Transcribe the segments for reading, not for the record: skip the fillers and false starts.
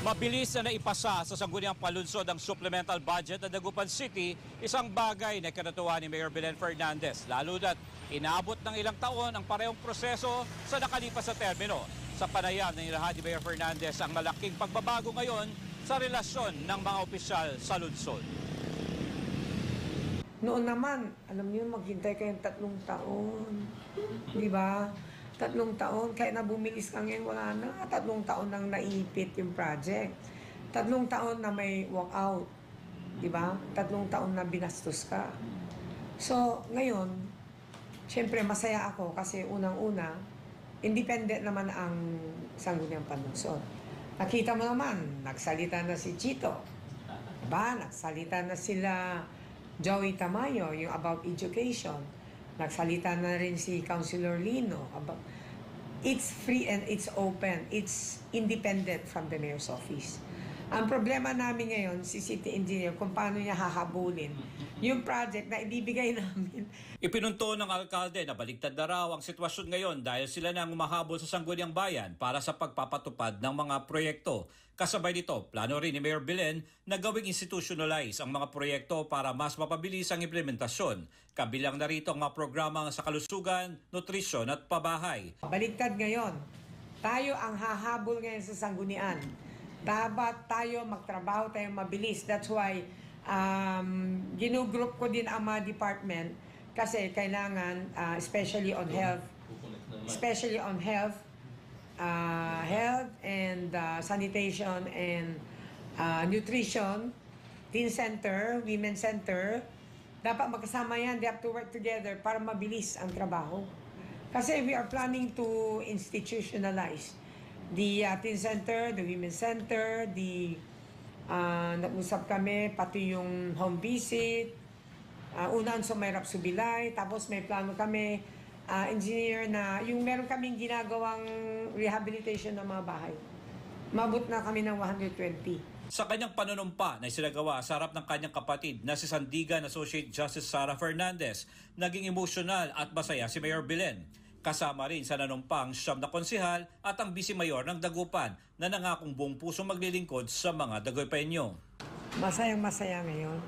Mabilis na naipasa sa Sangguniang Palunsod ang supplemental budget ng Dagupan City, isang bagay na kinatuwa ni Mayor Belen Fernandez, lalo na't inabot ng ilang taon ang parehong proseso sa nakalipas sa termino. Sa panayam ng inilahad ni Mayor Fernandez ang malaking pagbabago ngayon sa relasyon ng mga opisyal sa lungsod. Noon naman, alam niyo, maghintay kayong 3 taon. Di ba? 3 taon, kaya na bumilis ka ngayon, wala na. 3 taon nang naipit yung project. 3 taon na may walkout. Di ba? 3 taon na binastos ka. So, ngayon, syempre masaya ako kasi unang-una, independent naman ang Sangguniang Palunsod. Nakita mo naman, nagsalita na si Chito. Diba? Nagsalita na sila Joey Tamayo, yung about education. Nagsalita na rin si Councilor Lino about it's free and it's open. It's independent from the mayor's office. Ang problema namin ngayon, si city engineer, kung paano niya hahabulin yung project na ibibigay namin. Ipinunto ng alkalde na baligtad na raw ang sitwasyon ngayon dahil sila na ang umahabol sa Sangguniang Bayan para sa pagpapatupad ng mga proyekto. Kasabay nito, plano rin ni Mayor Belen na gawing institutionalize ang mga proyekto para mas mapabilis ang implementasyon. Kabilang na rito ang mga programa sa kalusugan, nutrisyon at pabahay. Baligtad ngayon. Tayo ang hahabol ngayon sa Sanggunian. Dapat tayo magtrabaho, tayo mabilis. That's why ginugroup ko din ang mga department kasi kailangan, especially on health and sanitation and nutrition, teen center, women center, dapat magkasama yan. They have to work together para mabilis ang trabaho. Kasi we are planning to institutionalize the teen center, the women's center, nag-usap kami, pati yung home visit, unang sumayrap subilay, tapos may plano kami, engineer na, yung meron kaming ginagawang rehabilitation ng mga bahay. Mabot na kami ng 120. Sa kanyang panunumpa na isinagawa sa harap ng kanyang kapatid na si Sandigan Associate Justice Sara Fernandez, naging emosyonal at masaya si Mayor Belen. Kasama rin sa nanumpang 9 na konsehal at ang Vice Mayor ng Dagupan na nangakong buong puso maglilingkod sa mga Dagupenyo. Masayang-masaya ngayon.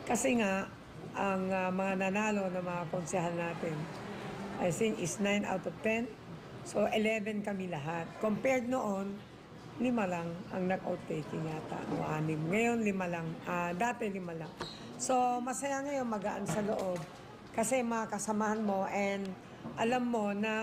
Kasi nga, ang mga nanalo ng mga konsehal natin, I think is 9 out of 10. So 11 kami lahat. Compared noon, 5 lang ang nag-outtaking yata. O 6. Ngayon 5 lang. Dati 5 lang. So masaya ngayon, magaan sa loob. Kasi mga kasamahan mo and alam mo na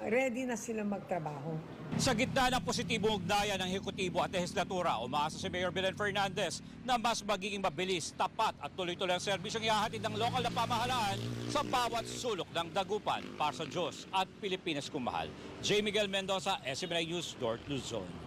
ready na sila magtrabaho. Sa gitna ng positibong ugnayan ng Ehekutibo at Lehislatura, umaasa si Mayor Belen Fernandez na mas magiging mabilis, tapat at tuloy-tuloy ang serbisyong ihahatid ng lokal na pamahalaan sa bawat sulok ng Dagupan para sa Diyos at Pilipinas kung mahal. J. Miguel Mendoza, SMNI News, North Luzon.